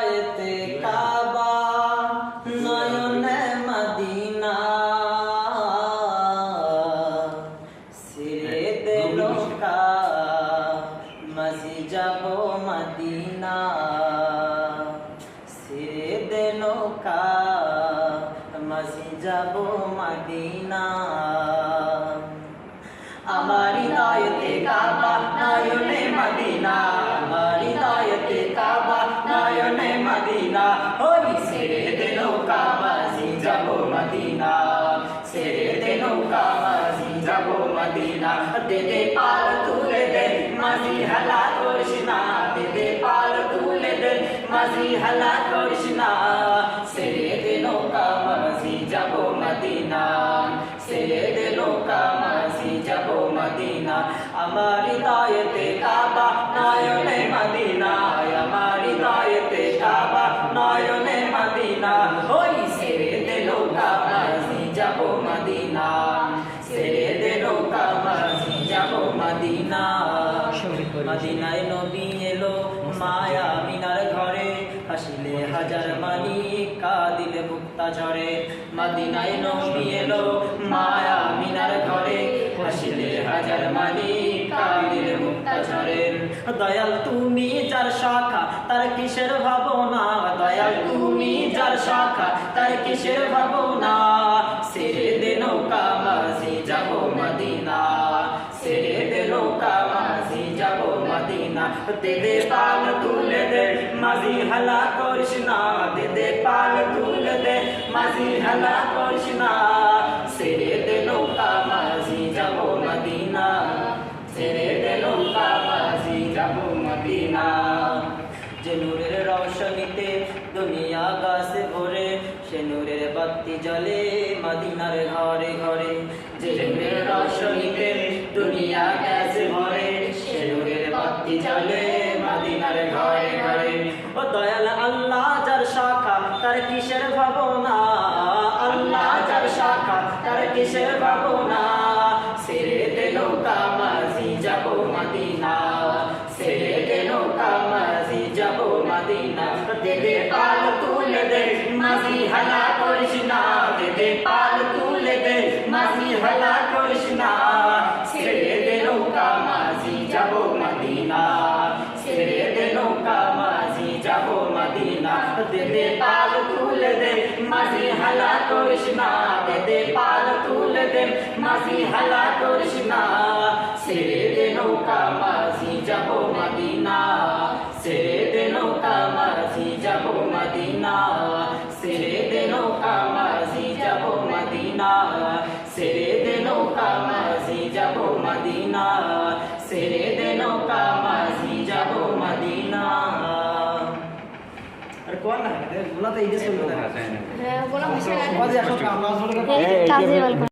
আয়তে কাবা নয়নে মদিনা ছেড়ে দে নৌকা মাঝি যাব মদিনা ছেড়ে দে নৌকা মাঝি যাব মদিনা আমার হৃদয়তে কাবা নয়নে মদিনা আমার হৃদয়তে কাবা নয়নে মদিনা ওই ছেড়ে দে নৌকা মাঝি যাব মদিনা ছেড়ে দে নৌকা মাঝি যাব মদিনা দে দে পাল তুলে দে মাঝি হালা করিস না দে দে পাল তুলে দে মাঝি হালা করিস না ছেড়ে দে নৌকা মাঝি যাব মদিনা ছেড়ে দে নৌকা মাঝি যাব মদিনা আমার হৃদয়তে কাবা নয়নে মদিনা আমার হৃদয়তে কাবা নয়নে মদিনা ওই ছেড়ে দে নৌকা মাঝি যাব মদিনা ছেড়ে দে নৌকা মাঝি যাব মদিনা মদিনায় নবী এলো মায়া মিনার ঘরে হাসিলে হাজার মানি কাঁদিলে মুক্তা ঝরে মদিনায় নবী এলো মায়া মিনার ঘরে হাসিলে হাজার মানি কাঁদিলে মুক্তা ঝরে দয়াল তুমি যার শাখা তার কিসের ভাবনা দয়াল তুমি যার শাখা তার কিসের ভাবনা ছেড়ে দে নৌকা মাঝি যাব মদিনা ছেড়ে দে নৌকা মাঝি যাব মদিনা দে দে পাল তুলে দে মাঝি হালা করিস না দে দে পাল তুলে দে মাঝি হালা করিস না ছেড়ে দে নৌকা মাঝি যাব মদিনা ছেড়ে দে নৌকা মাঝি যাব মদিনা যে নূরের রওশনীতে দুনিয়া গাছে ভরে সে নূরের বাতি জ্বলে মদিনার ঘরে ঘরে যে নূরের রওশনীতে দুনিয়া গাছে ভরে সে নূরের বাতি জ্বলে মদিনার ঘরে ঘরে ও দয়াল আল্লাহ যার শাখা তার কিসের ভাবনা আল্লাহ যার শাখা তার কিসের ভাবনা ছেড়ে দে নৌকা মাঝি যাব মদিনা ছেড়ে দে নৌকা মাঝি যাব মদিনা দে দে পাল তুলে দে মাঝি হালা করিস না দে দে পাল তুলে দে মাঝি হালা করিস না ছেড়ে দে নৌকা মাঝি যাব মদিনা ছেড়ে দে নৌকা মাঝি যাব মদিনা দে দে পাল তুলে দে মাঝি হালা করিস না দে দে পাল তুলে দে মাঝি হালা করিস না ছেড়ে দে নৌকা মাঝি যাব মদিনা ছেড়ে দে নৌকা মাঝি যাব মদিনা ছেড়ে দে নৌকা মাঝি যাব মদিনা ছেড়ে দে নৌকা মাঝি যাব মদিনা ছেড়ে দে নৌকা মাঝি যাব মদিনা আর কোন না গোলাতে এই যে শুনতে দেখা যায় না গোলা ভাষা